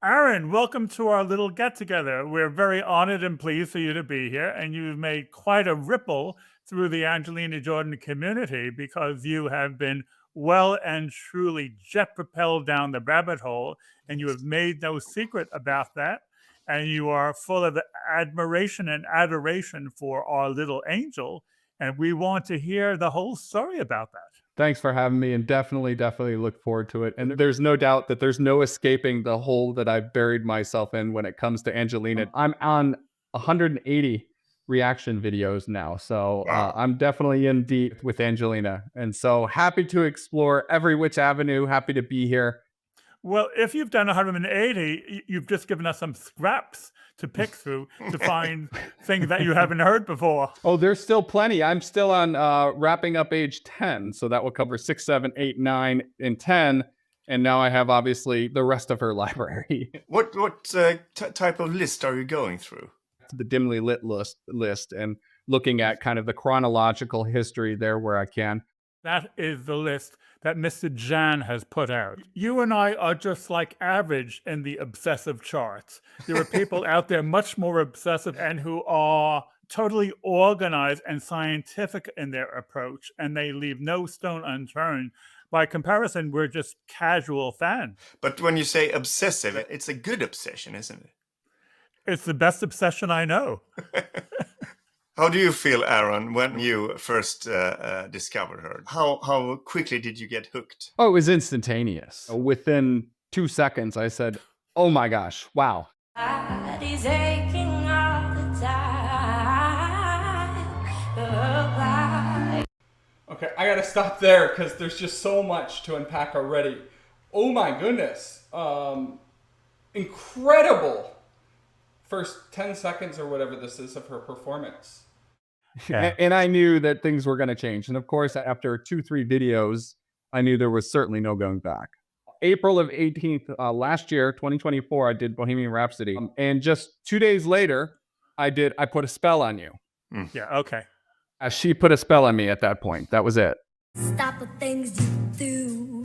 Aaron, welcome to our little get together. We're very honored and pleased for you to be here, and you've made quite a ripple through the Angelina Jordan community because you have been well and truly jet propelled down the rabbit hole, and you have made no secret about that. And you are full of admiration and adoration for our little angel, and we want to hear the whole story about that. Thanks for having me, and definitely look forward to it. And there's no doubt that there's no escaping the hole that I've buried myself in when it comes to Angelina. I'm on 180 reaction videos now, so I'm definitely in deep with Angelina. And so happy to explore every which avenue, happy to be here. Well, if you've done 180, you've just given us some scraps to pick through to find things that you haven't heard before. Oh, there's still plenty. I'm still on wrapping up age 10. So that will cover 6, 7, 8, 9, and 10. And now I have obviously the rest of her library. What type of list are you going through? The dimly lit list and looking at kind of the chronological history there where I can. That is the list that Mr. Jan has put out. You and I are just like average in the obsessive charts. There are people out there much more obsessive and who are totally organized and scientific in their approach, and they leave no stone unturned. By comparison, we're just casual fans. But when you say obsessive, it's a good obsession, isn't it? It's the best obsession I know. How do you feel, Aaron, when you first discovered her? How quickly did you get hooked? Oh, it was instantaneous. Within 2 seconds, I said, oh my gosh, wow. Okay, I gotta stop there because there's just so much to unpack already. Oh my goodness. Incredible first 10 seconds or whatever this is of her performance. Yeah. And I knew that things were going to change. And of course, after 2-3 videos, I knew there was certainly no going back. April of 18th, last year, 2024, I did Bohemian Rhapsody. And just 2 days later, I Put a Spell on You. Yeah, okay. She put a spell on me at that point. That was it. Stop the things you do.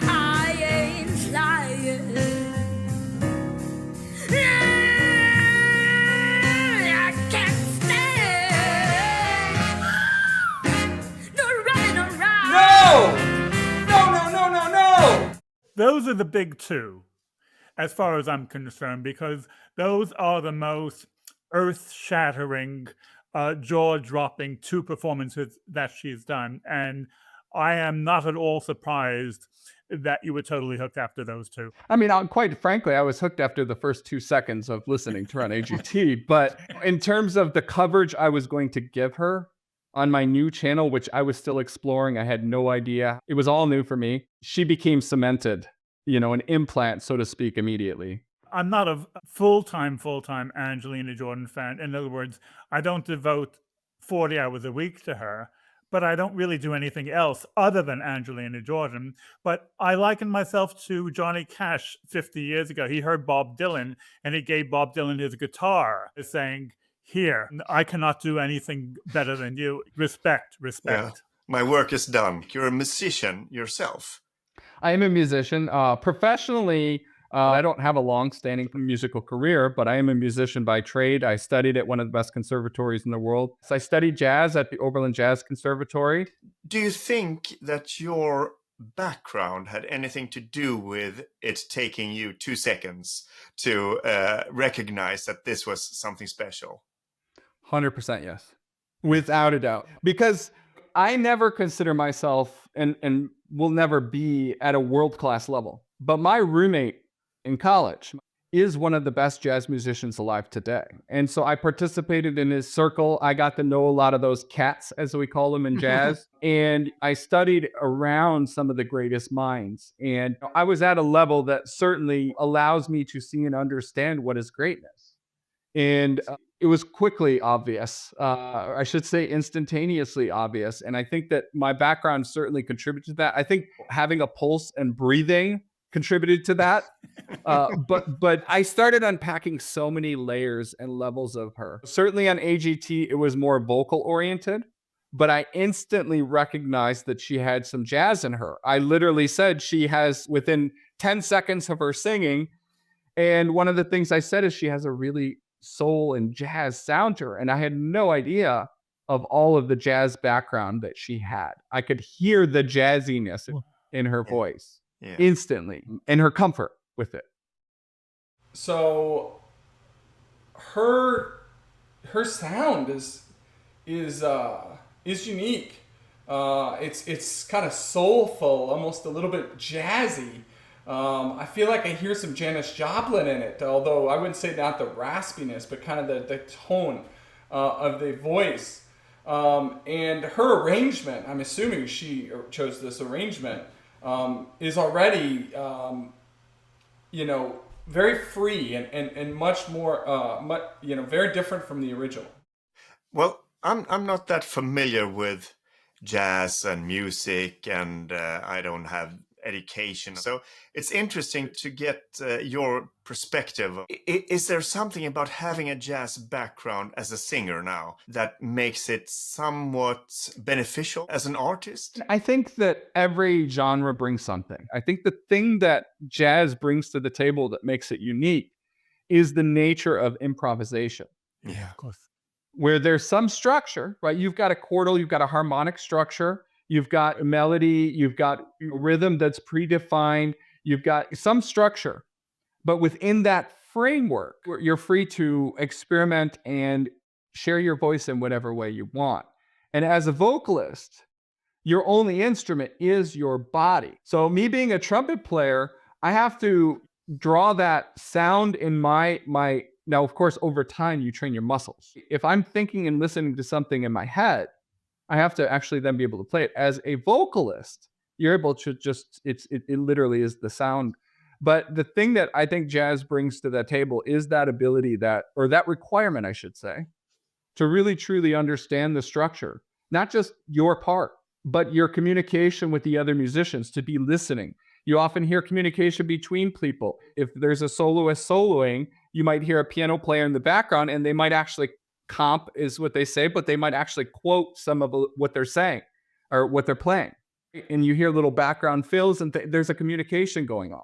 I ain't lying. I can't stand no running around. No! Those are the big two, as far as I'm concerned, because those are the most earth-shattering, jaw-dropping 2 performances that she's done. And I am not at all surprised that you were totally hooked after those 2. I mean, quite frankly, I was hooked after the first 2 seconds of listening to her on AGT. But in terms of the coverage I was going to give her on my new channel, which I was still exploring, I had no idea. It was all new for me. She became cemented, an implant, so to speak, immediately. I'm not a full-time Angelina Jordan fan. In other words, I don't devote 40 hours a week to her, but I don't really do anything else other than Angelina Jordan. But I liken myself to Johnny Cash 50 years ago. He heard Bob Dylan, and he gave Bob Dylan his guitar, saying, "Here, I cannot do anything better than you. Respect." Yeah. My work is done. You're a musician yourself. I am a musician. Professionally, I don't have a long-standing musical career, but I am a musician by trade. I studied at one of the best conservatories in the world. So I studied jazz at the Osterlin Jazz Conservatory. Do you think that your background had anything to do with it taking you 2 seconds to recognize that this was something special? 100% yes. Without a doubt. Because I never consider myself and will never be at a world-class level. But my roommate in college is one of the best jazz musicians alive today. And so I participated in his circle. I got to know a lot of those cats, as we call them in jazz. And I studied around some of the greatest minds. And I was at a level that certainly allows me to see and understand what is greatness. And it was quickly obvious. I should say instantaneously obvious. And I think that my background certainly contributed to that. I think having a pulse and breathing contributed to that. But I started unpacking so many layers and levels of her. Certainly on AGT, it was more vocal oriented. but I instantly recognized that she had some jazz in her. I literally said she has, within 10 seconds of her singing, and one of the things I said is she has a really soul and jazz sound to her. And I had no idea of all of the jazz background that she had. I could hear the jazziness in her voice instantly, and her comfort with it. So her sound is unique. It's kind of soulful, almost a little bit jazzy. I feel like I hear some Janis Joplin in it, although I wouldn't say not the raspiness, but kind of the tone of the voice. And her arrangement, I'm assuming she chose this arrangement, is already, very free and much more, very different from the original. Well, I'm not that familiar with jazz and music, and I don't have education. So it's interesting to get your perspective. Is there something about having a jazz background as a singer now that makes it somewhat beneficial as an artist? I think that every genre brings something. I think the thing that jazz brings to the table that makes it unique is the nature of improvisation. Yeah, of course. Where there's some structure, right? You've got a chordal, you've got a harmonic structure, you've got a melody, you've got a rhythm that's predefined, you've got some structure. But within that framework, you're free to experiment and share your voice in whatever way you want. And as a vocalist, your only instrument is your body. So me being a trumpet player, I have to draw that sound in my now, of course, over time, you train your muscles. If I'm thinking and listening to something in my head, I have to actually then be able to play it. As a vocalist, you're able to just, it literally is the sound. But the thing that I think jazz brings to that table is that ability that requirement, I should say, to really truly understand the structure, not just your part, but your communication with the other musicians, to be listening. You often hear communication between people. If there's a soloist soloing, you might hear a piano player in the background, and they might actually comp is what they say, but they might actually quote some of what they're saying or what they're playing. And you hear little background fills, and there's a communication going on.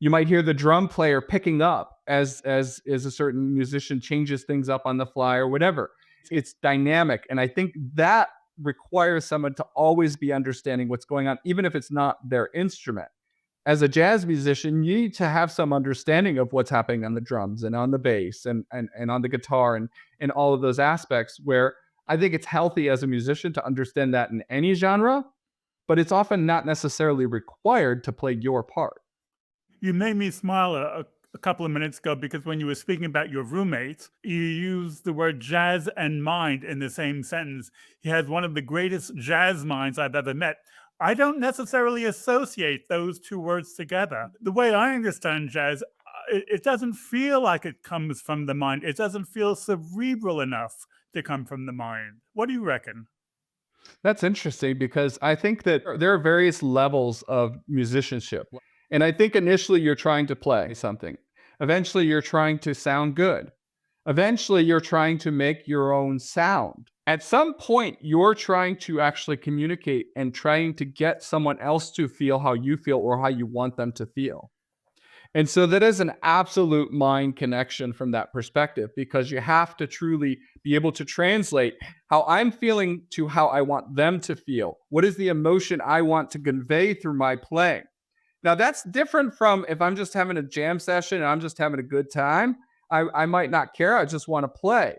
You might hear the drum player picking up as a certain musician changes things up on the fly or whatever. It's dynamic. And I think that requires someone to always be understanding what's going on, even if it's not their instrument. As a jazz musician, you need to have some understanding of what's happening on the drums and on the bass and on the guitar and all of those aspects, where I think it's healthy as a musician to understand that in any genre, but it's often not necessarily required to play your part. You made me smile a couple of minutes ago because when you were speaking about your roommate, you used the word jazz and mind in the same sentence. He has one of the greatest jazz minds I've ever met. I don't necessarily associate those two words together. The way I understand jazz, it doesn't feel like it comes from the mind. It doesn't feel cerebral enough to come from the mind. What do you reckon? That's interesting, because I think that there are various levels of musicianship. And I think initially you're trying to play something. Eventually you're trying to sound good. Eventually you're trying to make your own sound. At some point, you're trying to actually communicate and trying to get someone else to feel how you feel or how you want them to feel. And so that is an absolute mind connection from that perspective, because you have to truly be able to translate how I'm feeling to how I want them to feel. What is the emotion I want to convey through my playing? Now, that's different from if I'm just having a jam session and I'm just having a good time. I might not care. I just want to play.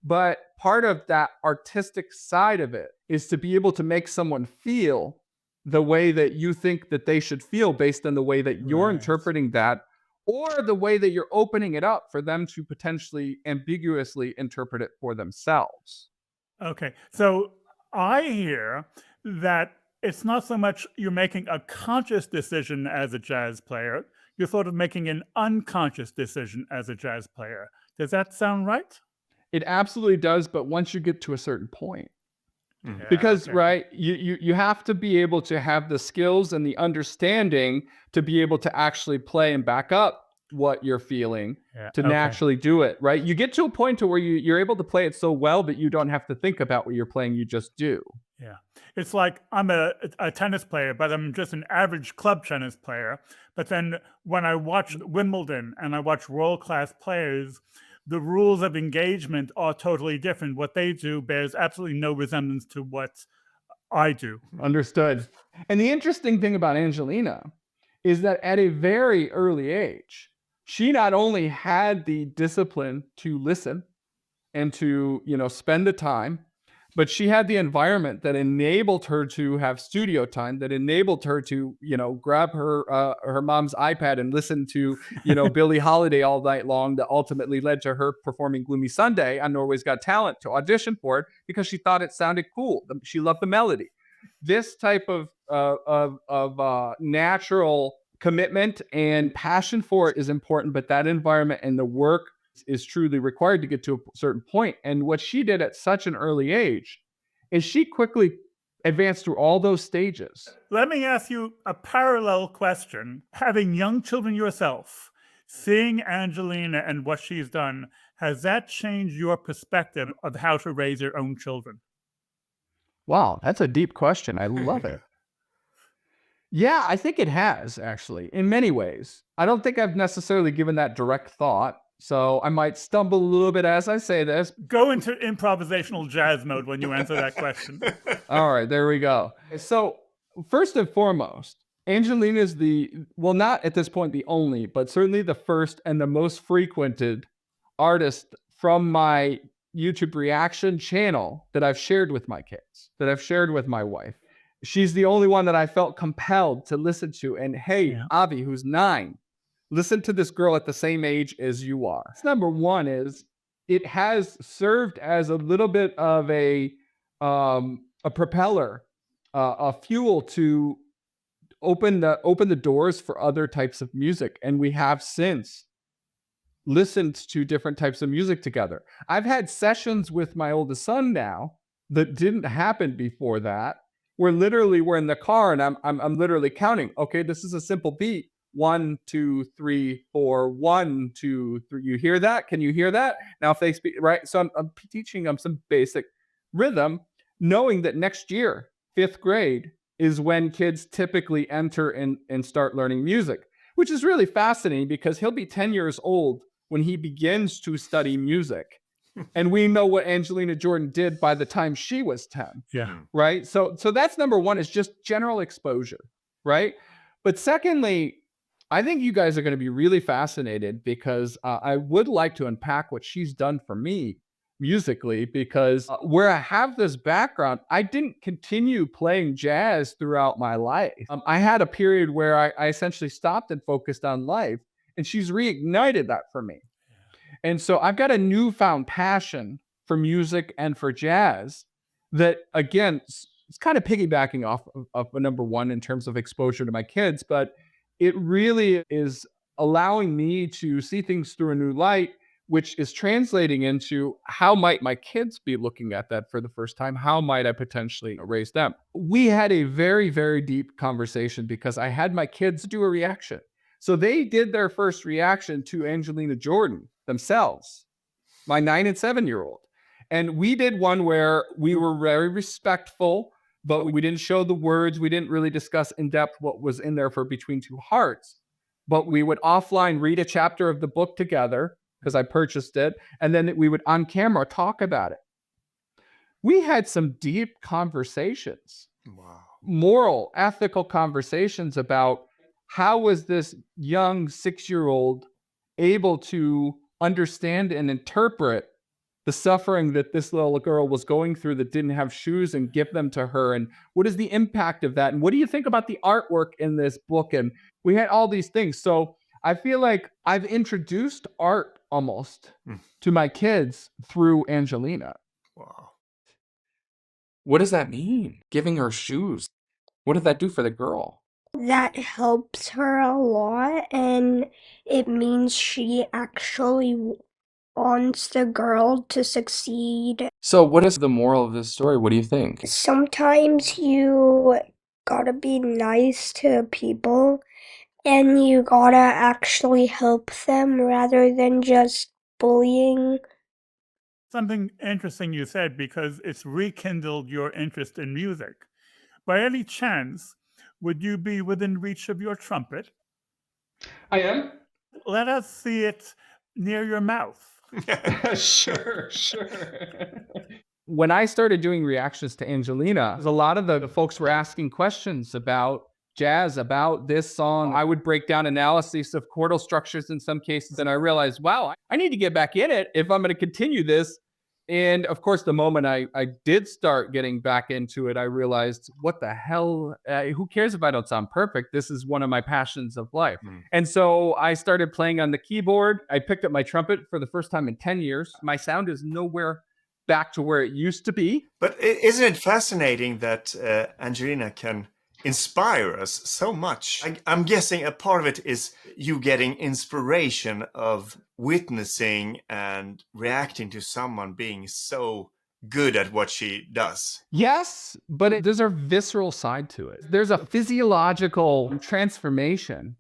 But part of that artistic side of it is to be able to make someone feel the way that you think that they should feel based on the way that you're interpreting that, or the way that you're opening it up for them to potentially ambiguously interpret it for themselves. Okay, so I hear that it's not so much you're making a conscious decision as a jazz player, you're sort of making an unconscious decision as a jazz player. Does that sound right? It absolutely does, but once you get to a certain point. Yeah, Because, okay. right, you have to be able to have the skills and the understanding to be able to actually play and back up what you're feeling Yeah. to Okay. naturally do it, right? You get to a point to where you're able to play it so well that you don't have to think about what you're playing, you just do. Yeah. It's like I'm a tennis player, but I'm just an average club tennis player. But then when I watch Wimbledon and I watch world-class players, the rules of engagement are totally different. What they do bears absolutely no resemblance to what I do. Understood. And the interesting thing about Angelina is that at a very early age, she not only had the discipline to listen and to, spend the time, but she had the environment that enabled her to have studio time, that enabled her to, grab her mom's iPad and listen to, Billie Holiday all night long, that ultimately led to her performing Gloomy Sunday on Norway's Got Talent to audition for it because she thought it sounded cool. She loved the melody. This type of natural commitment and passion for it is important, but that environment and the work is truly required to get to a certain point. And what she did at such an early age is she quickly advanced through all those stages. Let me ask you a parallel question. Having young children yourself, seeing Angelina and what she's done, has that changed your perspective of how to raise your own children? Wow, that's a deep question. I love it. Yeah, I think it has, actually, in many ways. I don't think I've necessarily given that direct thought, so I might stumble a little bit as I say this. Go into improvisational jazz mode when you answer that question. All right, there we go. So, first and foremost, Angelina is not at this point the only, but certainly the first and the most frequented artist from my YouTube reaction channel that I've shared with my kids, that I've shared with my wife. She's the only one that I felt compelled to listen to. And hey, Yeah. Avi, who's 9, listen to this girl at the same age as you are. Number one is it has served as a little bit of a propeller, a fuel to open the doors for other types of music. And we have since listened to different types of music together. I've had sessions with my oldest son now that didn't happen before that. We're in the car and I'm literally counting. Okay, this is a simple beat. 1, 2, 3, 4, 1, 2, 3. You hear that? Can you hear that? Now if they speak, right? So I'm teaching them some basic rhythm, knowing that next year, 5th grade, is when kids typically enter and start learning music, which is really fascinating because he'll be 10 years old when he begins to study music. And we know what Angelina Jordan did by the time she was 10. Yeah. Right? So that's number one, is just general exposure, right? But secondly, I think you guys are going to be really fascinated because I would like to unpack what she's done for me musically, because where I have this background, I didn't continue playing jazz throughout my life. I had a period where I essentially stopped and focused on life, and she's reignited that for me. And so I've got a newfound passion for music and for jazz that, again, it's kind of piggybacking off of number one in terms of exposure to my kids, but it really is allowing me to see things through a new light, which is translating into how might my kids be looking at that for the first time? How might I potentially raise them? We had a very, very deep conversation because I had my kids do a reaction. So they did their first reaction to Angelina Jordan themselves, my 9 and 7-year-old. And we did one where we were very respectful, but we didn't show the words. We didn't really discuss in depth what was in there for Between Two Hearts. But we would offline read a chapter of the book together because I purchased it. And then we would on camera talk about it. We had some deep conversations, moral, ethical conversations about how was this young 6-year-old able to understand and interpret the suffering that this little girl was going through that didn't have shoes and give them to her, and what is the impact of that, and what do you think about the artwork in this book? And we had all these things. So I feel like I've introduced art almost to my kids through Angelina. Wow. What does that mean? Giving her shoes. What did that do for the girl? That helps her a lot, and it means she actually wants the girl to succeed. So what is the moral of this story? What do you think? Sometimes you gotta be nice to people, And you gotta actually help them rather than just bullying. Something interesting you said, because it's rekindled your interest in music. By any chance, would you be within reach of your trumpet? I am. Let us see it near your mouth. Sure. When I started doing reactions to Angelina, a lot of the folks were asking questions about jazz, about this song. I would break down analyses of chordal structures in some cases, and I realized, wow, I need to get back in it if I'm going to continue this. And of course, the moment I did start getting back into it, I realized, what the hell? Who cares if I don't sound perfect? This is one of my passions of life. And so I started playing on the keyboard. I picked up my trumpet for the first time in 10 years. My sound is nowhere back to where it used to be. But isn't it fascinating that Angelina can inspire us so much? I'm guessing a part of it is you getting inspiration of witnessing and reacting to someone being so good at what she does. Yes, but there's a visceral side to it. There's a physiological transformation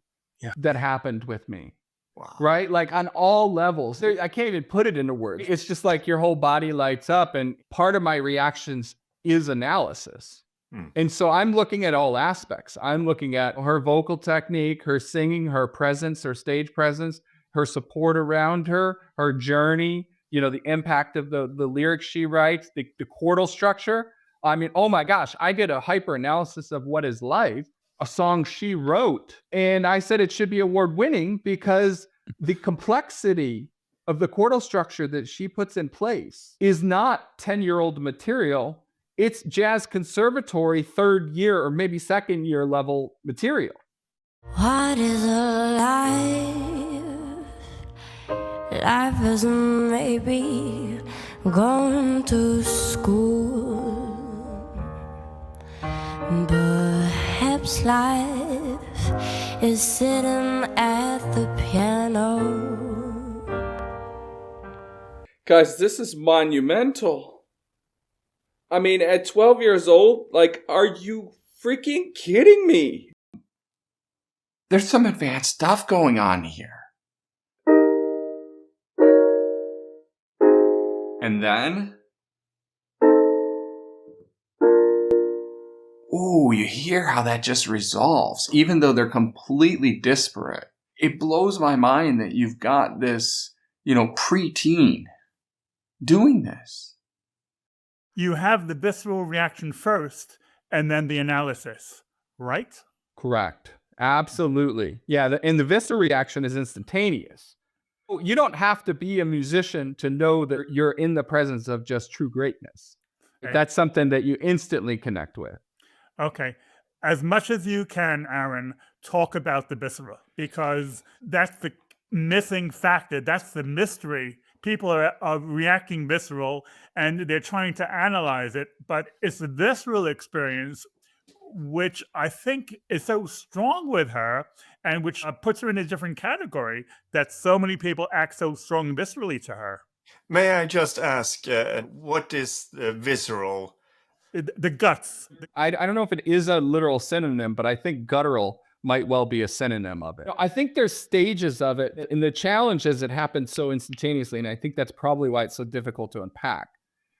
that happened with me. Wow. Right? Like on all levels. I can't even put it into words. It's just like your whole body lights up, and part of my reactions is analysis. And so I'm looking at all aspects. I'm looking at her vocal technique, her singing, her presence, her stage presence, her support around her, her journey, the impact of the lyrics she writes, the chordal structure. I mean, oh my gosh, I did a hyper analysis of What Is Life, a song she wrote. And I said it should be award winning because the complexity of the chordal structure that she puts in place is not 10-year-old material. It's jazz conservatory 3rd year or maybe 2nd year level material. What is a life? Life is maybe going to school. Perhaps life is sitting at the piano. Guys, this is monumental. I mean, at 12 years old, are you freaking kidding me? There's some advanced stuff going on here. And then, ooh, you hear how that just resolves, even though they're completely disparate. It blows my mind that you've got this, preteen doing this. You have the visceral reaction first and then the analysis, right? Correct. Absolutely. Yeah, and the visceral reaction is instantaneous. You don't have to be a musician to know that you're in the presence of just true greatness. Okay. That's something that you instantly connect with. Okay. As much as you can, Aaron, talk about the visceral, because that's the missing factor. That's the mystery. People are reacting visceral and they're trying to analyze it, but it's the visceral experience which I think is so strong with her and which puts her in a different category, that so many people act so strong viscerally to her. May I just ask, what is the visceral? The guts. I don't know if it is a literal synonym, but I think guttural might well be a synonym of it. I think there's stages of it, and the challenge is it happens so instantaneously, and I think that's probably why it's so difficult to unpack.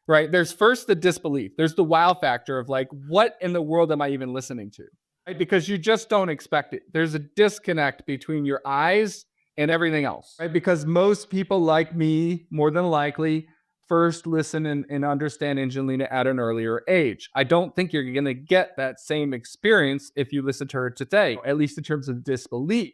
Right? There's first the disbelief. There's the wow factor of what in the world am I even listening to? Right? Because you just don't expect it. There's a disconnect between your eyes and everything else, right? Because most people like me, more than likely, first listen and understand Angelina at an earlier age. I don't think you're going to get that same experience if you listen to her today, at least in terms of disbelief,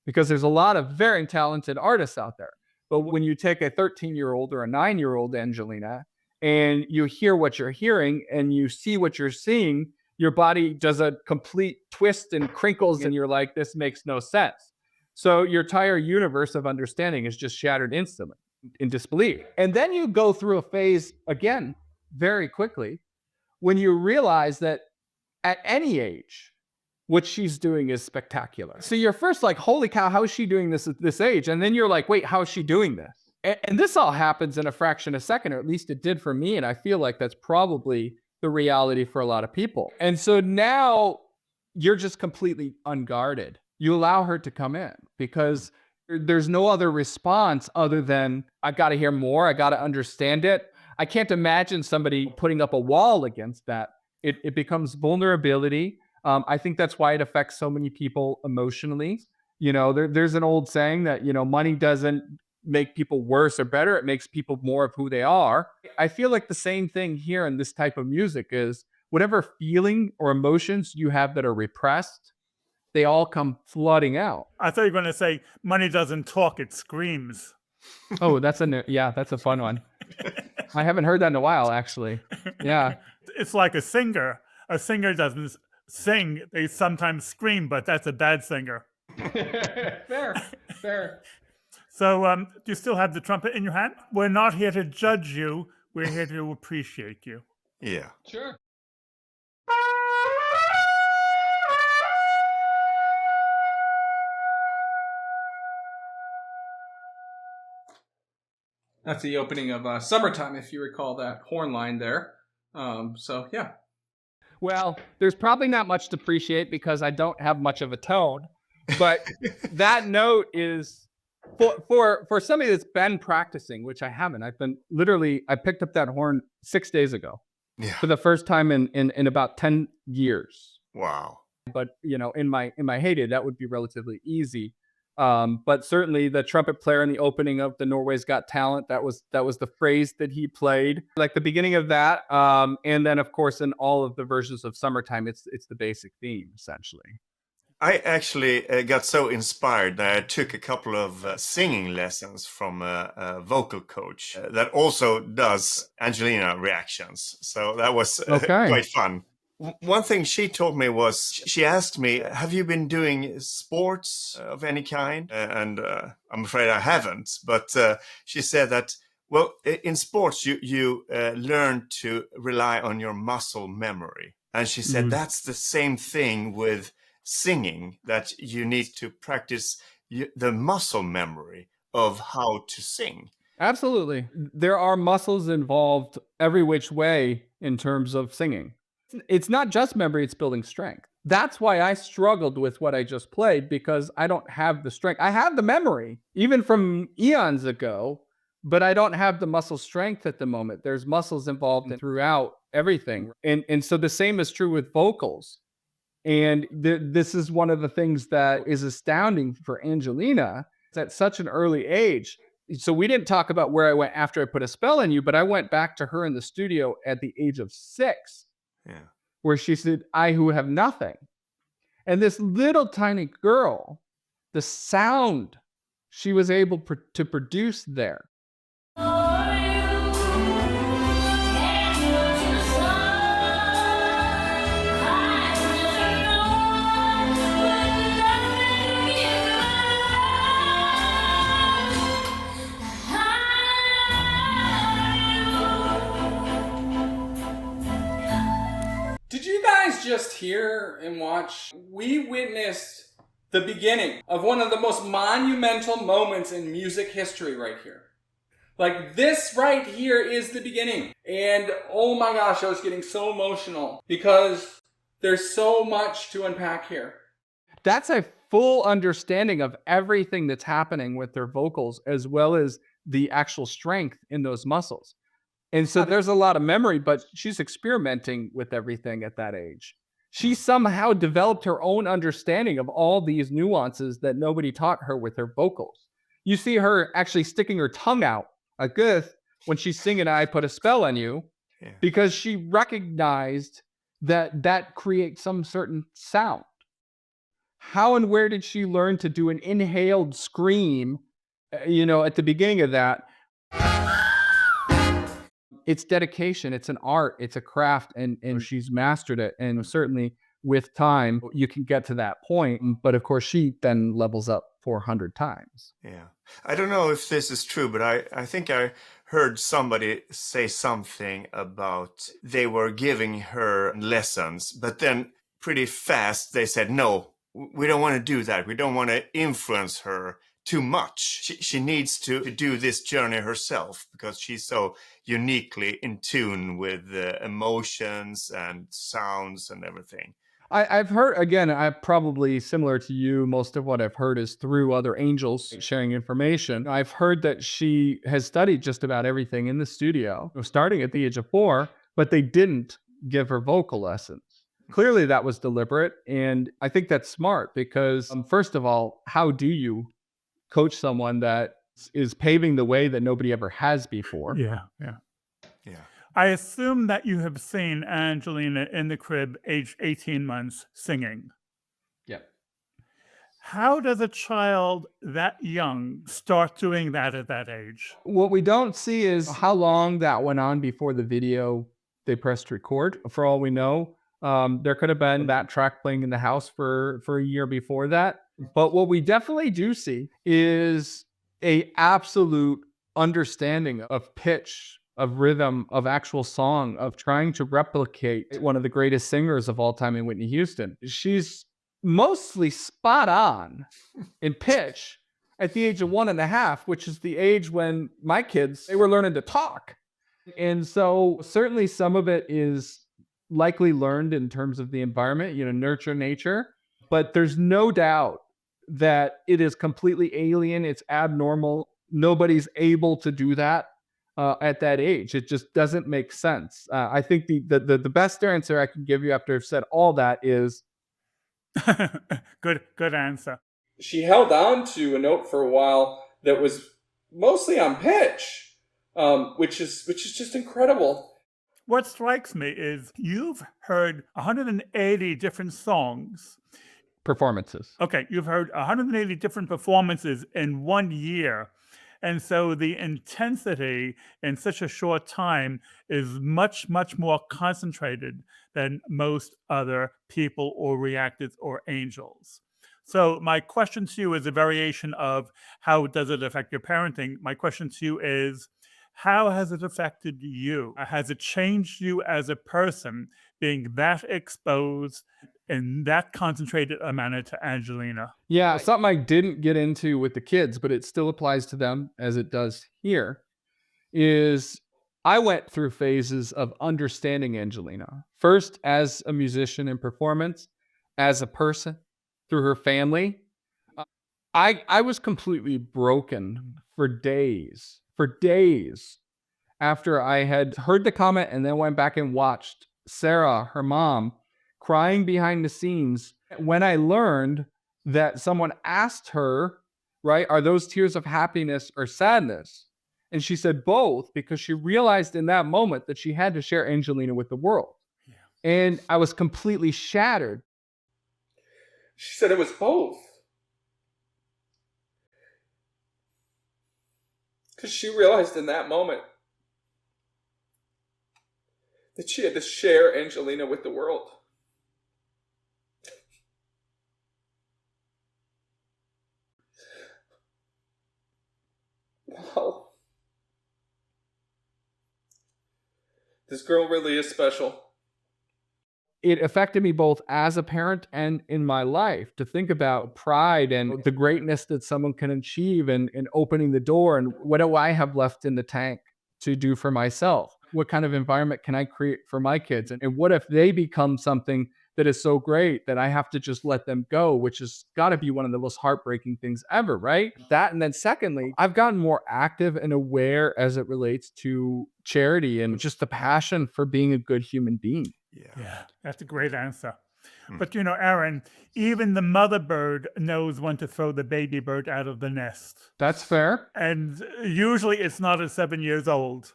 because there's a lot of very talented artists out there. But when you take a 13-year-old or a 9-year-old Angelina, and you hear what you're hearing and you see what you're seeing, your body does a complete twist and crinkles, and you're like, this makes no sense. So your entire universe of understanding is just shattered instantly in disbelief. And then you go through a phase, again, very quickly, when you realize that at any age, what she's doing is spectacular. So you're first like, holy cow, how is she doing this at this age? And then you're like, wait, how is she doing this? And this all happens in a fraction of a second, or at least it did for me. And I feel like that's probably the reality for a lot of people. And so now you're just completely unguarded. you allow her to come in, because there's no other response other than, I got to hear more. I got to understand it. I can't imagine somebody putting up a wall against that. It becomes vulnerability. I think that's why it affects so many people emotionally. There's an old saying that, money doesn't make people worse or better. It makes people more of who they are. I feel like the same thing here in this type of music is whatever feeling or emotions you have that are repressed, they all come flooding out. I thought you were going to say money doesn't talk, it screams. Oh, that's a fun one. I haven't heard that in a while, actually. Yeah. It's like a singer. A singer doesn't sing, they sometimes scream, but that's a bad singer. Fair. So do you still have the trumpet in your hand? We're not here to judge you. We're here to appreciate you. Yeah. Sure. That's the opening of Summertime, if you recall that horn line there. So, yeah. Well, there's probably not much to appreciate because I don't have much of a tone. But that note is for somebody that's been practicing, which I haven't. I picked up that horn 6 days ago for the first time in about 10 years. Wow. But in my heyday, that would be relatively easy. But certainly the trumpet player in the opening of the Norway's Got Talent, that was the phrase that he played, like the beginning of that. And then of course in all of the versions of Summertime, it's the basic theme essentially. I actually got so inspired that I took a couple of singing lessons from a vocal coach that also does Angelina reactions. So that was quite fun. One thing she told me was, she asked me, have you been doing sports of any kind? And I'm afraid I haven't. But she said that, well, in sports, you learn to rely on your muscle memory. And she said that's the same thing with singing, that you need to practice the muscle memory of how to sing. Absolutely. There are muscles involved every which way in terms of singing. It's not just memory, it's building strength. That's why I struggled with what I just played, because I don't have the strength. I have the memory, even from eons ago, but I don't have the muscle strength at the moment. There's muscles involved throughout everything. And so the same is true with vocals. And this is one of the things that is astounding for Angelina. It's at such an early age. So we didn't talk about where I went after I put a spell on you, but I went back to her in the studio at the age of 6. Yeah. Where she said, I who have nothing. And this little tiny girl, the sound she was able to produce there. Did you guys just hear and watch? We witnessed the beginning of one of the most monumental moments in music history right here. Like, this right here is the beginning. And oh my gosh, I was getting so emotional because there's so much to unpack here. That's a full understanding of everything that's happening with their vocals, as well as the actual strength in those muscles. And so there's a lot of memory, but she's experimenting with everything at that age. She somehow developed her own understanding of all these nuances that nobody taught her with her vocals. You see her actually sticking her tongue out like this when she's singing I Put a Spell on You, because she recognized that creates some certain sound. How and where did she learn to do an inhaled scream, at the beginning of that? It's dedication, it's an art, it's a craft, and she's mastered it. And certainly with time, you can get to that point. But of course, she then levels up 400 times. Yeah. I don't know if this is true, but I think I heard somebody say something about they were giving her lessons, but then pretty fast they said, no, we don't want to do that. We don't want to influence her too much. She needs to do this journey herself because she's so uniquely in tune with emotions and sounds and everything. I've heard, again, I probably similar to you, most of what I've heard is through other angels sharing information. I've heard that she has studied just about everything in the studio, starting at the age of 4, but they didn't give her vocal lessons. Clearly that was deliberate. And I think that's smart because, first of all, how do you coach someone that is paving the way that nobody ever has before? Yeah. I assume that you have seen Angelina in the crib, aged 18 months, singing. Yeah. How does a child that young start doing that at that age? What we don't see is how long that went on before the video they pressed record. For all we know, there could have been that track playing in the house for a year before that. But what we definitely do see is a absolute understanding of pitch, of rhythm, of actual song, of trying to replicate one of the greatest singers of all time in Whitney Houston. She's mostly spot on in pitch at the age of 1.5, which is the age when my kids, they were learning to talk. And so certainly some of it is likely learned in terms of the environment, nurture nature, but there's no doubt that it is completely alien. It's abnormal. Nobody's able to do that at that age. It just doesn't make sense. I think the best answer I can give you after I've said all that is Good answer. She held on to a note for a while that was mostly on pitch, which is just incredible. What strikes me is you've heard 180 different songs. performances. Okay, you've heard 180 different performances in 1 year. And so the intensity in such a short time is much, much more concentrated than most other people or reactors or angels. So my question to you is a variation of how does it affect your parenting? My question to you is, how has it affected you? Has it changed you as a person being that exposed in that concentrated a manner to Angelina? Yeah, something I didn't get into with the kids, but it still applies to them as it does here, is I went through phases of understanding Angelina. First, as a musician in performance, as a person, through her family. I was completely broken for days after I had heard the comment and then went back and watched Sarah, her mom, crying behind the scenes when I learned that someone asked her, right, are those tears of happiness or sadness? And she said both, because she realized in that moment that she had to share Angelina with the world. Yeah. And I was completely shattered. She said it was both. Because she realized in that moment that she had to share Angelina with the world. Wow. This girl really is special. It affected me both as a parent and in my life to think about pride and the greatness that someone can achieve and opening the door. And what do I have left in the tank to do for myself? What kind of environment can I create for my kids? And what if they become something that is so great that I have to just let them go, which has got to be one of the most heartbreaking things ever, right? That, and then secondly, I've gotten more active and aware as it relates to charity and just the passion for being a good human being. Yeah, that's a great answer. But Aaron, even the mother bird knows when to throw the baby bird out of the nest. That's fair. And usually it's not at 7 years old.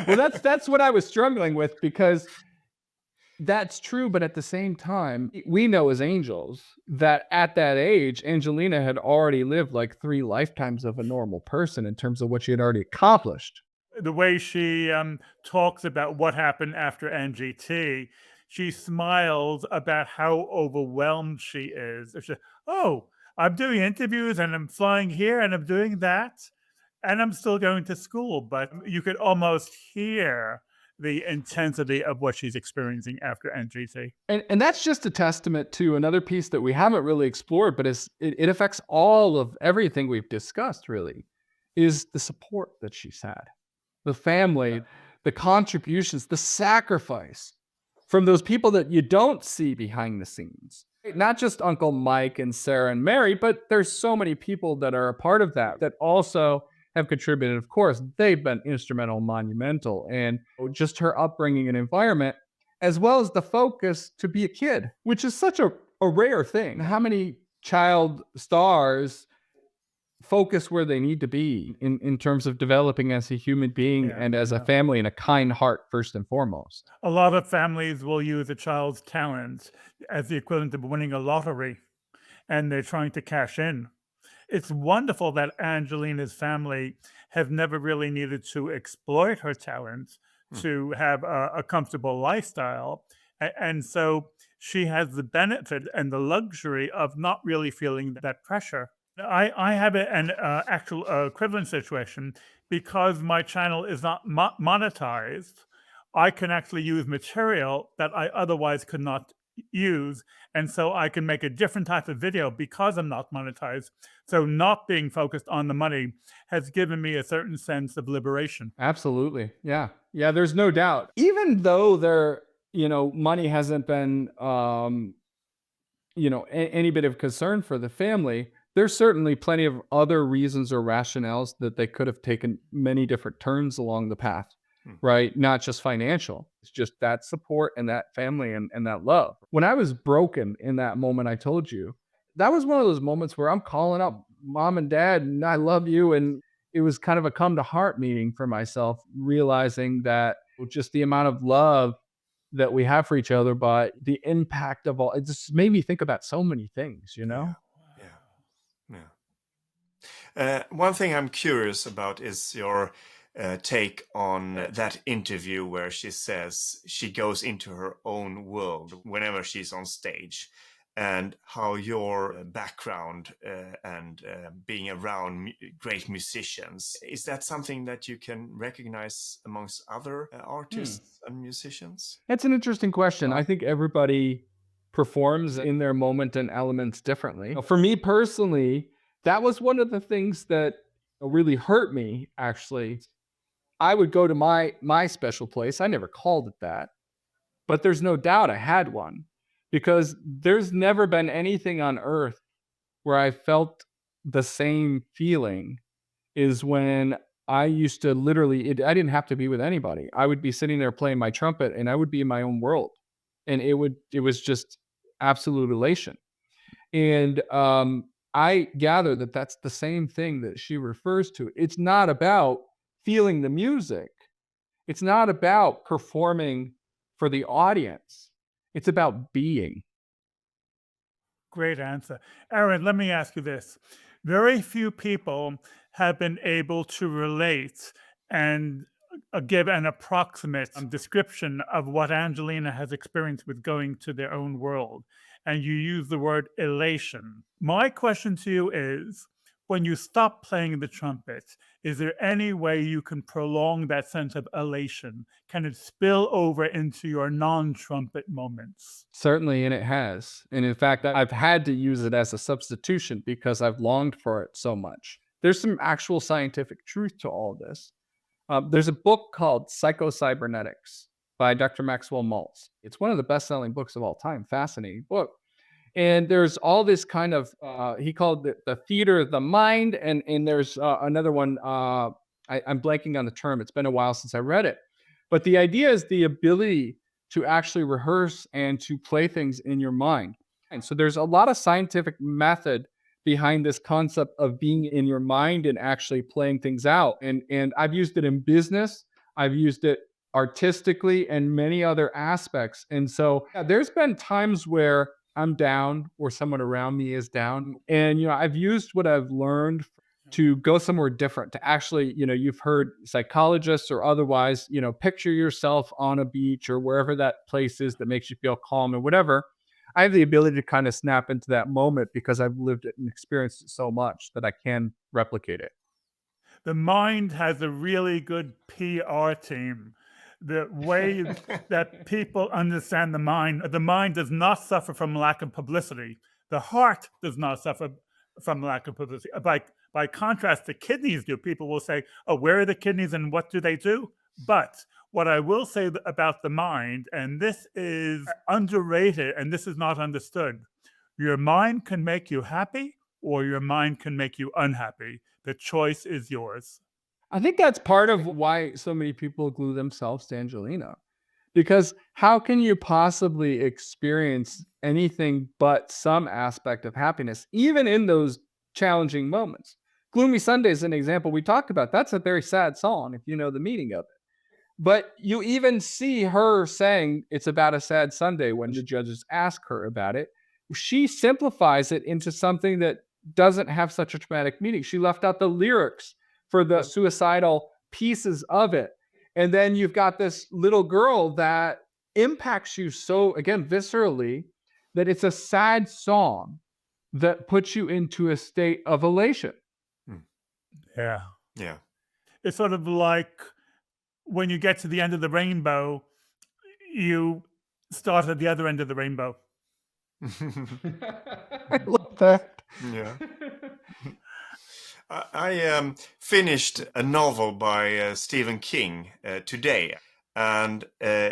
Well, that's what I was struggling with, because that's true. But at the same time, we know as angels that at that age, Angelina had already lived like 3 lifetimes of a normal person in terms of what she had already accomplished. The way she talks about what happened after NGT, she smiles about how overwhelmed she is. She, oh, I'm doing interviews and I'm flying here and I'm doing that and I'm still going to school. But you could almost hear the intensity of what she's experiencing after NGT. And that's just a testament to another piece that we haven't really explored, but it affects all of everything we've discussed, really, is the support that she's had. The family, the contributions, the sacrifice from those people that you don't see behind the scenes. Not just Uncle Mike and Sarah and Mary, but there's so many people that are a part of that also have contributed. Of course, they've been instrumental, monumental, and just her upbringing and environment, as well as the focus to be a kid, which is such a rare thing. How many child stars focus where they need to be in terms of developing as a human being and as a family and a kind heart first and foremost. A lot of families will use a child's talent as the equivalent of winning a lottery, and they're trying to cash in. It's wonderful that Angelina's family have never really needed to exploit her talents to have a comfortable lifestyle. And so she has the benefit and the luxury of not really feeling that pressure. I have an actual equivalent situation because my channel is not monetized. I can actually use material that I otherwise could not use. And so I can make a different type of video because I'm not monetized. So not being focused on the money has given me a certain sense of liberation. Absolutely. Yeah. Yeah, there's no doubt. Even though money hasn't been, any bit of concern for the family, there's certainly plenty of other reasons or rationales that they could have taken many different turns along the path, right? Not just financial. It's just that support and that family and that love. When I was broken in that moment, I told you, that was one of those moments where I'm calling up mom and dad and I love you. And it was kind of a come to heart meeting for myself, realizing that just the amount of love that we have for each other, but the impact of all, it just made me think about so many things, Yeah. One thing I'm curious about is your take on that interview where she says she goes into her own world whenever she's on stage, and how your background and being around great musicians, is that something that you can recognize amongst other artists and musicians? That's an interesting question. I think everybody performs in their moment and elements differently. For me personally, that was one of the things that really hurt me, actually. I would go to my special place. I never called it that, but there's no doubt I had one, because there's never been anything on earth where I felt the same feeling is when I used to literally, I didn't have to be with anybody. I would be sitting there playing my trumpet and I would be in my own world. And it was just absolute elation. And I gather that that's the same thing that she refers to. It's not about feeling the music. It's not about performing for the audience. It's about being. Great answer. Aron, let me ask you this. Very few people have been able to relate and give an approximate description of what Angelina has experienced with going to their own world. And you use the word elation. My question to you is, when you stop playing the trumpet, is there any way you can prolong that sense of elation? Can it spill over into your non-trumpet moments? Certainly, and it has. And in fact, I've had to use it as a substitution because I've longed for it so much. There's some actual scientific truth to all this. There's a book called Psychocybernetics by Dr. Maxwell Maltz. It's one of the best-selling books of all time. Fascinating book. And there's all this kind of, he called it the theater of the mind. And there's another one, I'm blanking on the term. It's been a while since I read it. But the idea is the ability to actually rehearse and to play things in your mind. And so there's a lot of scientific method behind this concept of being in your mind and actually playing things out. And I've used it in business. I've used it artistically and many other aspects. And so there's been times where I'm down or someone around me is down. And, I've used what I've learned to go somewhere different, to actually, you've heard psychologists or otherwise, picture yourself on a beach or wherever that place is that makes you feel calm or whatever. I have the ability to kind of snap into that moment because I've lived it and experienced it so much that I can replicate it. The mind has a really good PR team. The way that people understand the mind does not suffer from lack of publicity. The heart does not suffer from lack of publicity. By contrast, the kidneys do. People will say, oh, where are the kidneys and what do they do? But what I will say about the mind, and this is underrated and this is not understood, your mind can make you happy or your mind can make you unhappy. The choice is yours. I think that's part of why so many people glue themselves to Angelina. Because how can you possibly experience anything but some aspect of happiness, even in those challenging moments? Gloomy Sunday is an example we talked about. That's a very sad song, if you know the meaning of it. But you even see her saying it's about a sad Sunday when the judges ask her about it. She simplifies it into something that doesn't have such a traumatic meaning. She left out the lyrics for the suicidal pieces of it. And then you've got this little girl that impacts you so, again, viscerally, that it's a sad song that puts you into a state of elation. Yeah. Yeah. It's sort of like when you get to the end of the rainbow, you start at the other end of the rainbow. I love that. Yeah. I finished a novel by Stephen King today, and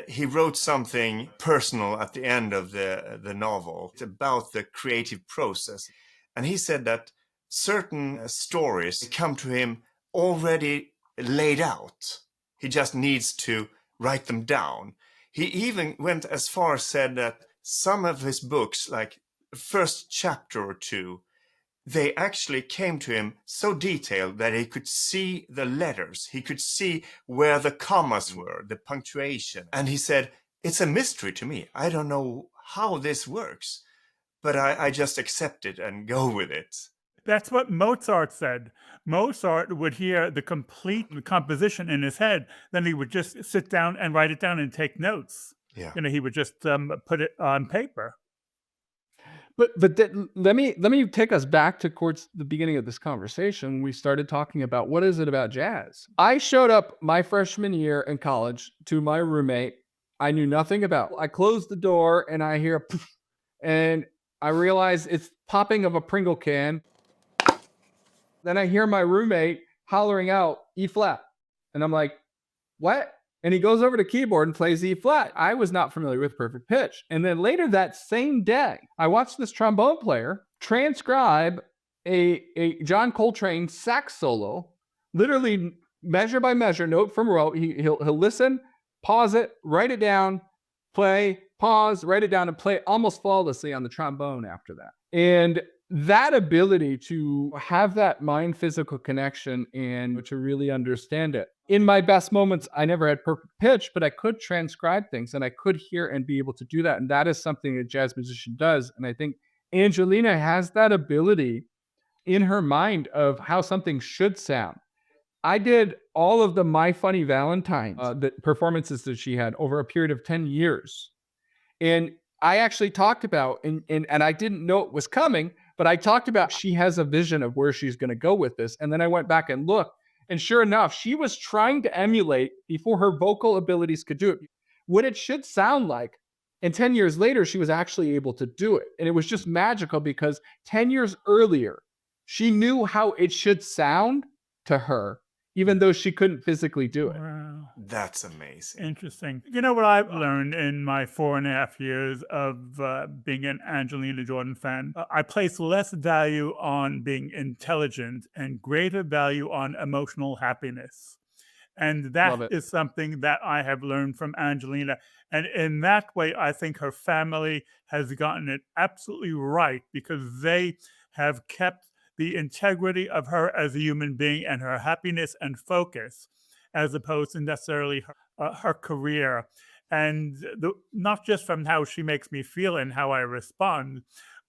he wrote something personal at the end of the novel. It's about the creative process. And he said that certain stories come to him already laid out. He just needs to write them down. He even went as far as said that some of his books, like first chapter or two, they actually came to him so detailed that he could see the letters. He could see where the commas were, the punctuation. And he said, it's a mystery to me. I don't know how this works, but I just accept it and go with it. That's what Mozart said. Mozart would hear the complete composition in his head. Then he would just sit down and write it down and take notes. Yeah. He would just put it on paper. But let me take us back towards the beginning of this conversation. We started talking about what is it about jazz. I showed up my freshman year in college to my roommate. I knew nothing about. I closed the door and I hear, and I realize it's popping of a Pringle can. Then I hear my roommate hollering out E flat, and I'm like, what? And he goes over to keyboard and plays E flat. I was not familiar with perfect pitch. And then later that same day, I watched this trombone player transcribe a John Coltrane sax solo, literally measure by measure, note from rote. He'll listen, pause it, write it down, play, pause, write it down, and play almost flawlessly on the trombone after that. And that ability to have that mind-physical connection and to really understand it. In my best moments, I never had perfect pitch, but I could transcribe things and I could hear and be able to do that. And that is something a jazz musician does. And I think Angelina has that ability in her mind of how something should sound. I did all of the My Funny Valentine the performances that she had over a period of 10 years. And I actually talked about, and I didn't know it was coming, but I talked about she has a vision of where she's going to go with this. And then I went back and looked, and sure enough, she was trying to emulate, before her vocal abilities could do it, what it should sound like. And 10 years later, she was actually able to do it. And it was just magical because 10 years earlier, she knew how it should sound to her, even though she couldn't physically do it. Wow. That's amazing. Interesting. You know what I've learned in my 4.5 years of being an Angelina Jordan fan? I place less value on being intelligent and greater value on emotional happiness. And that is something that I have learned from Angelina. And in that way, I think her family has gotten it absolutely right because they have kept the integrity of her as a human being and her happiness and focus, as opposed to necessarily her career. And not just from how she makes me feel and how I respond,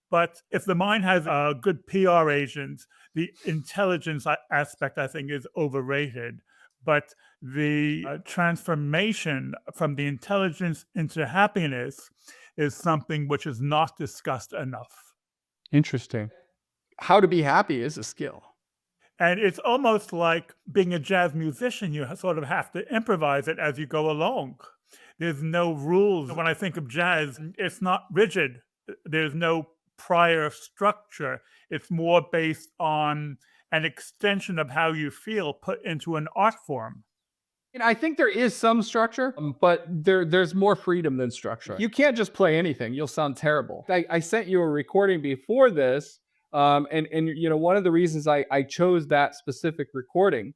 but if the mind has a good PR agent, the intelligence aspect, I think, is overrated. But the transformation from the intelligence into happiness is something which is not discussed enough. Interesting. How to be happy is a skill. And it's almost like being a jazz musician, you sort of have to improvise it as you go along. There's no rules. When I think of jazz, it's not rigid. There's no prior structure. It's more based on an extension of how you feel put into an art form. And I think there is some structure, but there's more freedom than structure. You can't just play anything. You'll sound terrible. I sent you a recording before this, and you know, one of the reasons I chose that specific recording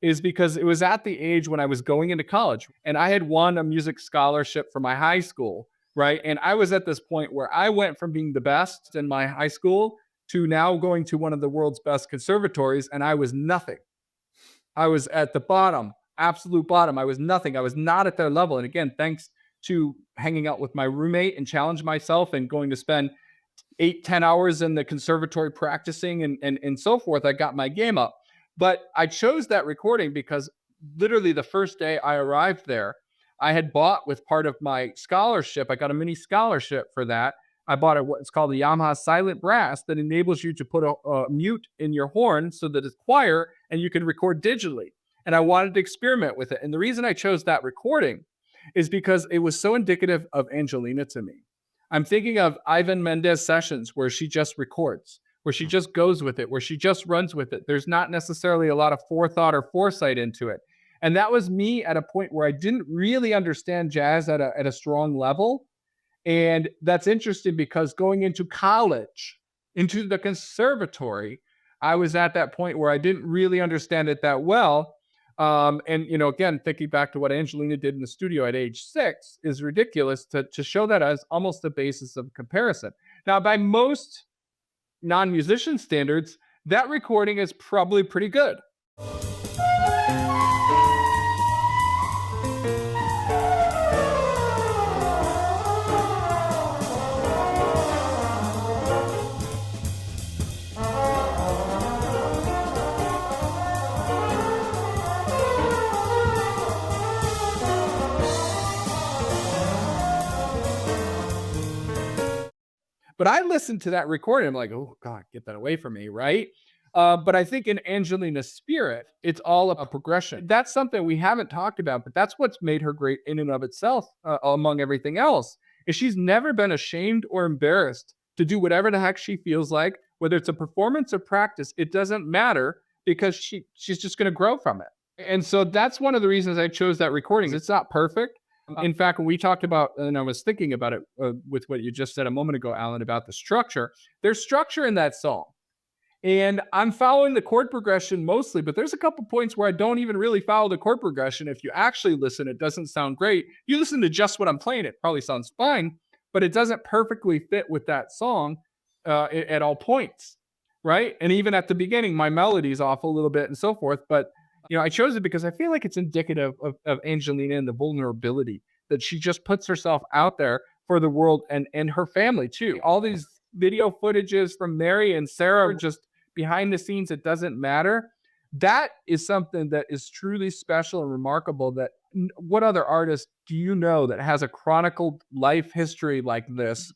is because it was at the age when I was going into college, and I had won a music scholarship for my high school, right? And I was at this point where I went from being the best in my high school to now going to one of the world's best conservatories, and I was nothing. I was at the bottom, absolute bottom. I was nothing. I was not at their level. And again, thanks to hanging out with my roommate and challenge myself and going to spend 8-10 hours in the conservatory practicing and so forth, I got my game up. But I chose that recording because literally the first day I arrived there, I had bought with part of my scholarship. I got a mini scholarship for that. I bought what's called a Yamaha silent brass that enables you to put a mute in your horn so that it's quiet and you can record digitally. And I wanted to experiment with it. And the reason I chose that recording is because it was so indicative of Angelina to me. I'm thinking of Ivan Mendes sessions where she just records, where she just goes with it, where she just runs with it. There's not necessarily a lot of forethought or foresight into it. And that was me at a point where I didn't really understand jazz at a strong level. And that's interesting because going into college, into the conservatory, I was at that point where I didn't really understand it that well. And, you know, again, thinking back to what Angelina did in the studio at age 6 is ridiculous to show that as almost the basis of comparison. Now, by most non-musician standards, that recording is probably pretty good. But I listened to that recording. I'm like, oh, God, get that away from me, right? But I think in Angelina's spirit, it's all a progression. That's something we haven't talked about, but that's what's made her great in and of itself, among everything else, is she's never been ashamed or embarrassed to do whatever the heck she feels like, whether it's a performance or practice. It doesn't matter because she's just going to grow from it. And so that's one of the reasons I chose that recording. It's not perfect. In fact, when we talked about, and I was thinking about it with what you just said a moment ago, Alan, about the structure, there's structure in that song. And I'm following the chord progression mostly, but there's a couple points where I don't even really follow the chord progression. If you actually listen, it doesn't sound great. You listen to just what I'm playing, it probably sounds fine, but it doesn't perfectly fit with that song at all points, right? And even at the beginning, my melody's off a little bit and so forth, but you know, I chose it because I feel like it's indicative of Angelina and the vulnerability that she just puts herself out there for the world and her family too. All these video footages from Mary and Sarah just behind the scenes, it doesn't matter. That is something that is truly special and remarkable. That what other artist do you know that has a chronicled life history like this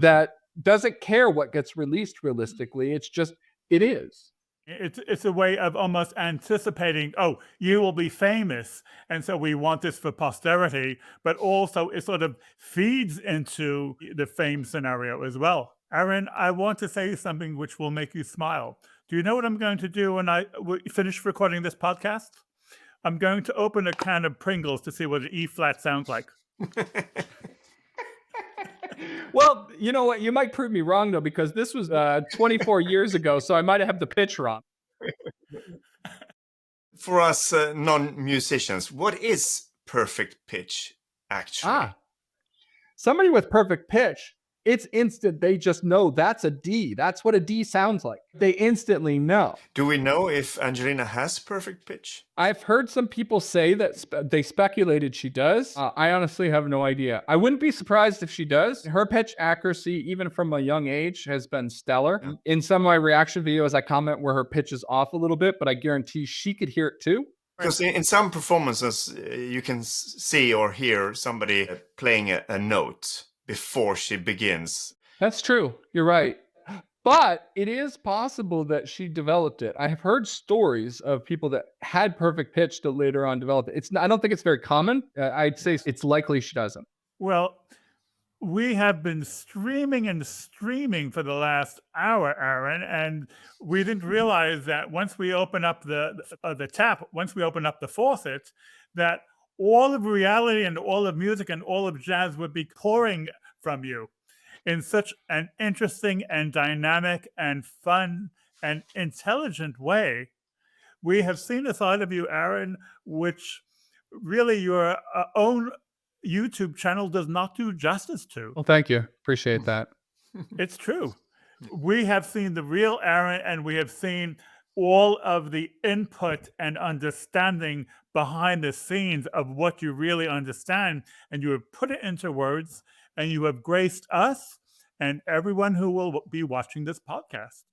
that doesn't care what gets released realistically? It's just, it is. It's a way of almost anticipating, oh, you will be famous, and so we want this for posterity, but also it sort of feeds into the fame scenario as well. Aron, I want to say something which will make you smile. Do you know what I'm going to do when I finish recording this podcast? I'm going to open a can of Pringles to see what an E-flat sounds like. Well, you know what? You might prove me wrong, though, because this was 24 years ago, so I might have the pitch wrong. For us non-musicians, what is perfect pitch, actually? Somebody with perfect pitch, it's instant. They just know that's a D. That's what a D sounds like. They instantly know. Do we know if Angelina has perfect pitch? I've heard some people say that they speculated she does. I honestly have no idea. I wouldn't be surprised if she does. Her pitch accuracy, even from a young age, has been stellar. Yeah. In some of my reaction videos, I comment where her pitch is off a little bit, but I guarantee she could hear it too. Because in some performances, you can see or hear somebody playing a note before she begins. That's true. You're right. But it is possible that she developed it. I have heard stories of people that had perfect pitch that later on developed it. I don't think it's very common. I'd say it's likely she doesn't. Well, We have been streaming and streaming for the last hour, Aaron, and we didn't realize that once we open up the tap, once we open up the faucet, that all of reality and all of music and all of jazz would be pouring from you in such an interesting and dynamic and fun and intelligent way. We have seen a side of you, Aaron, which really your own YouTube channel does not do justice to. Well, thank you. Appreciate that. It's true. We have seen the real Aaron, and we have seen all of the input and understanding behind the scenes of what you really understand, and you have put it into words, and you have graced us and everyone who will be watching this podcast.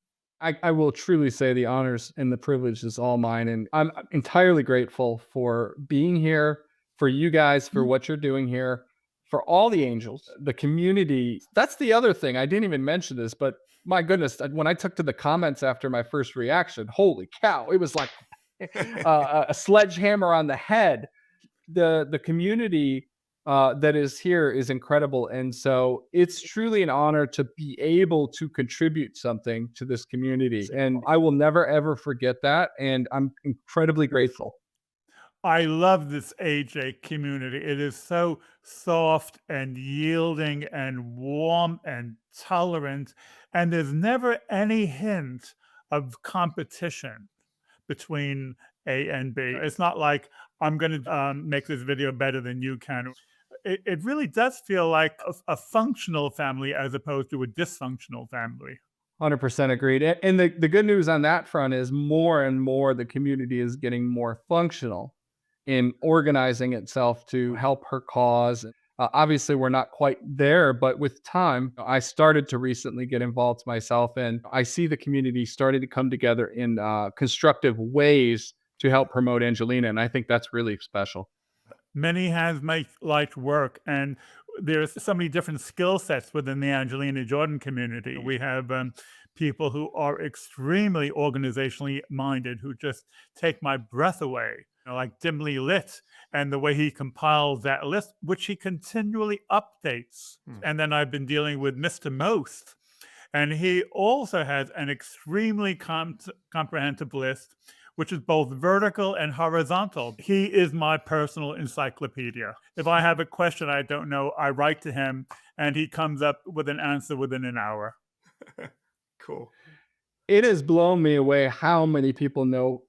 I will truly say the honors and the privilege is all mine. And I'm entirely grateful for being here, for you guys, for what you're doing here, for all the angels, the community. That's the other thing. I didn't even mention this, but my goodness, when I took to the comments after my first reaction, holy cow, it was like a sledgehammer on the head. The community that is here is incredible. And so it's truly an honor to be able to contribute something to this community. And I will never, ever forget that. And I'm incredibly grateful. I love this AJ community. It is so soft and yielding and warm and tolerant. And there's never any hint of competition between A and B. It's not like I'm going to make this video better than you can. It really does feel like a functional family as opposed to a dysfunctional family. 100% agreed. And the good news on that front is more and more the community is getting more functional in organizing itself to help her cause. Obviously, we're not quite there, but with time, I started to recently get involved myself, and I see the community starting to come together in constructive ways to help promote Angelina, and I think that's really special. Many has made light work, and there's so many different skill sets within the Angelina Jordan community. We have people who are extremely organizationally minded, who just take my breath away, like Dimly Lit, and the way he compiles that list, which he continually updates. And then I've been dealing with Mr. Most, and he also has an extremely comprehensive list, which is both vertical and horizontal. He is my personal encyclopedia. If I have a question I don't know, I write to him, and he comes up with an answer within an hour. Cool. It has blown me away how many people know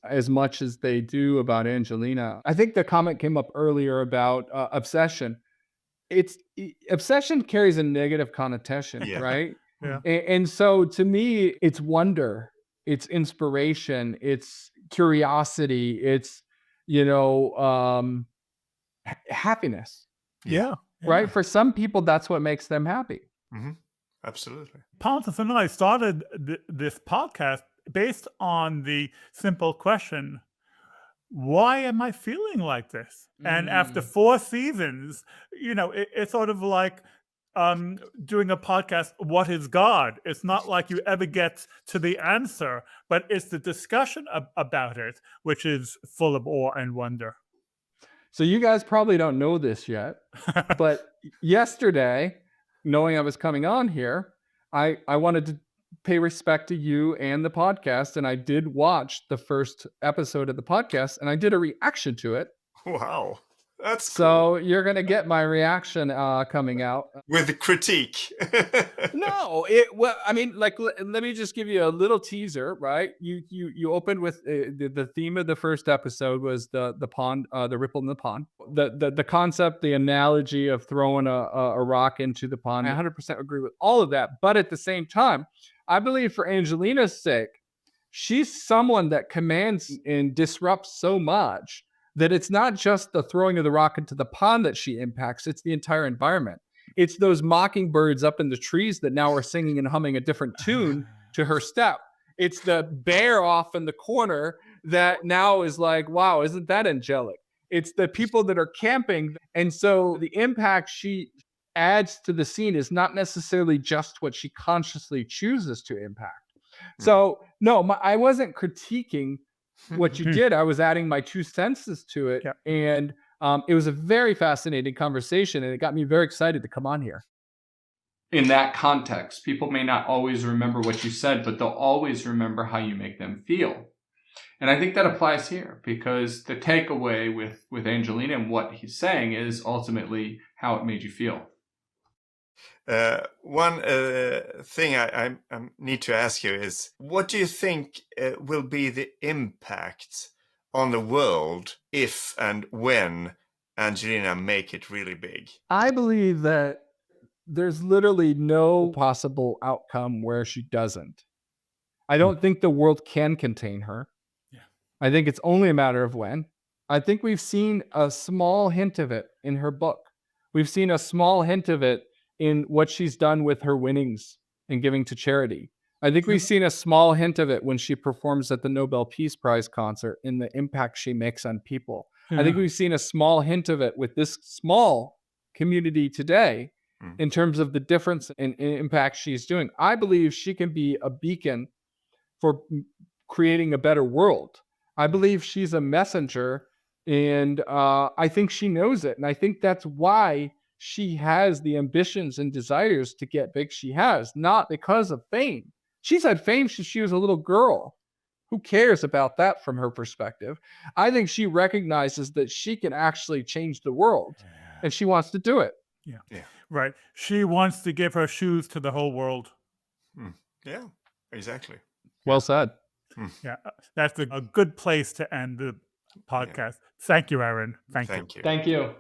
as much as they do about Angelina. I think the comment came up earlier about obsession. Obsession carries a negative connotation, right? Yeah. And so to me, it's wonder, it's inspiration, it's curiosity, it's, happiness. Yeah. Right? For some people, that's what makes them happy. Mm-hmm. Absolutely. Pontus and I started this podcast based on the simple question, why am I feeling like this? And after 4 seasons, it's sort of like doing a podcast, what is God? It's not like you ever get to the answer, but it's the discussion about it, which is full of awe and wonder. So you guys probably don't know this yet, but yesterday, knowing I was coming on here, I wanted to pay respect to you and the podcast, and I did watch the first episode of the podcast, and I did a reaction to it. Wow. That's so cool. You're going to get my reaction coming out. With critique. No, let me just give you a little teaser, right? You opened with the theme of the first episode was the pond, the ripple in the pond. The concept, the analogy of throwing a rock into the pond. I 100% agree with all of that. But at the same time, I believe for Angelina's sake, she's someone that commands and disrupts so much that it's not just the throwing of the rock into the pond that she impacts, it's the entire environment. It's those mockingbirds up in the trees that now are singing and humming a different tune to her step. It's the bear off in the corner that now is like, wow, isn't that angelic? It's the people that are camping. And so the impact she adds to the scene is not necessarily just what she consciously chooses to impact. So no, I wasn't critiquing what you did. I was adding my 2 senses to it. And it was a very fascinating conversation, and it got me very excited to come on here. in that context. People may not always remember what you said, but they'll always remember how you make them feel. And I think that applies here, because the takeaway with Angelina and what he's saying is ultimately how it made you feel. One thing I need to ask you is, what do you think will be the impact on the world if and when Angelina make it really big? I believe that there's literally no possible outcome where she doesn't. I don't think the world can contain her. Yeah. I think it's only a matter of when. I think we've seen a small hint of it in her book. We've seen a small hint of it in what she's done with her winnings and giving to charity. I think we've seen a small hint of it when she performs at the Nobel Peace Prize concert in the impact she makes on people. I think we've seen a small hint of it with this small community today in terms of the difference in impact she's doing. I believe she can be a beacon for creating a better world. I believe she's a messenger, and I think she knows it. And I think that's why she has the ambitions and desires to get big she has, not because of fame. She's had fame since she was a little girl. Who cares about that from her perspective? I think she recognizes that she can actually change the world, and she wants to do it. Yeah. Right. She wants to give her shoes to the whole world. Yeah, exactly. Well said. Yeah. That's a good place to end the podcast. Thank you, Aaron. Thank you. Thank you. Thank you.